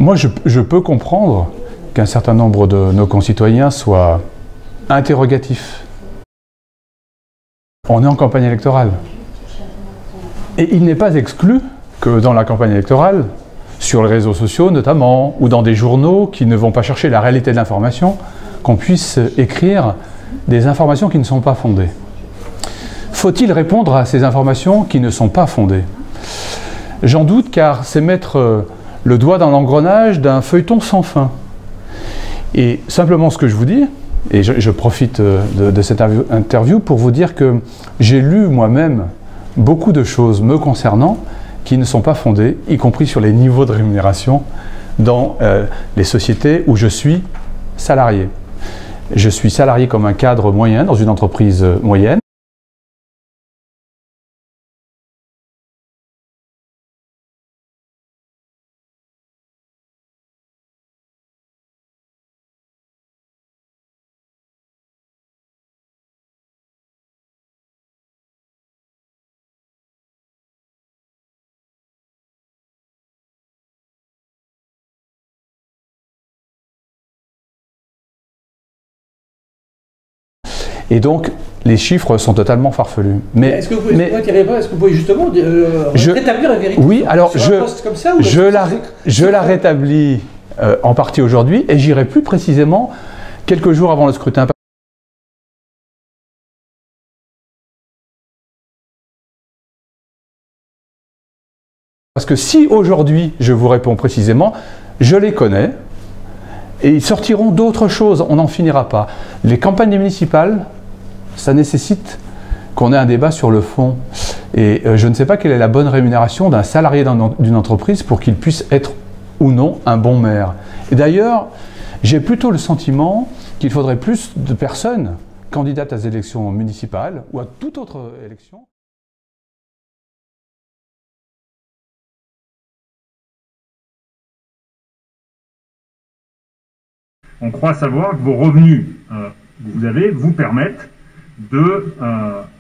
Moi, je peux comprendre qu'un certain nombre de nos concitoyens soient interrogatifs. On est en campagne électorale. Et il n'est pas exclu que dans la campagne électorale, sur les réseaux sociaux notamment, ou dans des journaux qui ne vont pas chercher la réalité de l'information, qu'on puisse écrire des informations qui ne sont pas fondées. Faut-il répondre à ces informations qui ne sont pas fondées? J'en doute, car c'est mettre le doigt dans l'engrenage d'un feuilleton sans fin. Et simplement ce que je vous dis, et je profite de cette interview pour vous dire que j'ai lu moi-même beaucoup de choses me concernant qui ne sont pas fondées, y compris sur les niveaux de rémunération dans les sociétés où je suis salarié. Je suis salarié comme un cadre moyen dans une entreprise moyenne. Et donc, les chiffres sont totalement farfelus. Mais est-ce que vous pouvez justement rétablir la vérité? Oui, alors comme ça, je la rétablis en partie aujourd'hui, et j'irai plus précisément quelques jours avant le scrutin. Parce que si aujourd'hui je vous réponds précisément, je les connais, et ils sortiront d'autres choses, on n'en finira pas. Les campagnes municipales, ça nécessite qu'on ait un débat sur le fond. Et je ne sais pas quelle est la bonne rémunération d'un salarié d'une entreprise pour qu'il puisse être ou non un bon maire. Et d'ailleurs, j'ai plutôt le sentiment qu'il faudrait plus de personnes candidates à des élections municipales ou à toute autre élection. On croit savoir que vos revenus que vous avez vous permettent de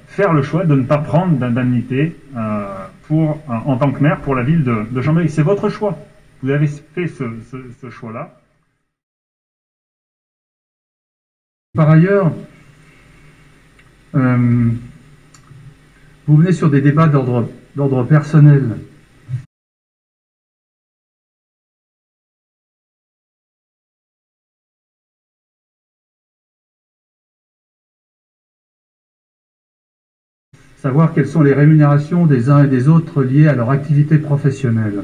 faire le choix de ne pas prendre d'indemnité en tant que maire pour la ville de Chambéry. C'est votre choix. Vous avez fait ce choix-là. Par ailleurs, vous venez sur des débats d'ordre personnel. Savoir quelles sont les rémunérations des uns et des autres liées à leur activité professionnelle.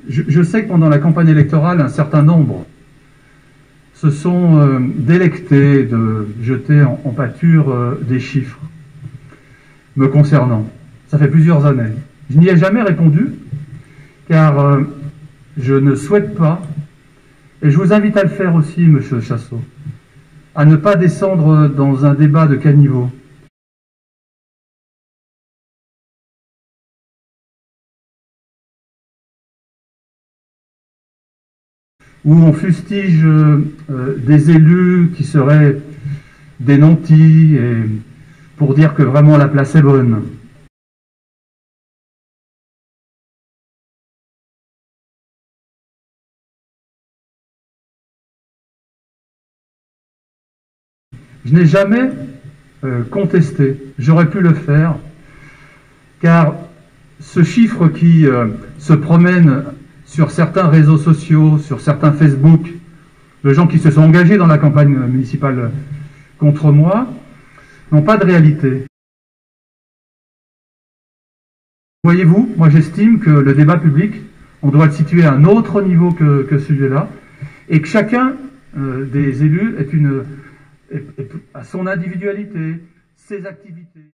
Je sais que pendant la campagne électorale, un certain nombre se sont délectés de jeter en pâture des chiffres me concernant. Ça fait plusieurs années. Je n'y ai jamais répondu, car je ne souhaite pas, et je vous invite à le faire aussi, monsieur Chassot, à ne pas descendre dans un débat de caniveau. Où on fustige des élus qui seraient des nantis et pour dire que vraiment la place est bonne. Je n'ai jamais contesté, j'aurais pu le faire, car ce chiffre qui se promène sur certains réseaux sociaux, sur certains Facebook, de gens qui se sont engagés dans la campagne municipale contre moi, n'ont pas de réalité. Voyez-vous, moi j'estime que le débat public, on doit le situer à un autre niveau que celui-là, et que chacun des élus a son individualité, ses activités.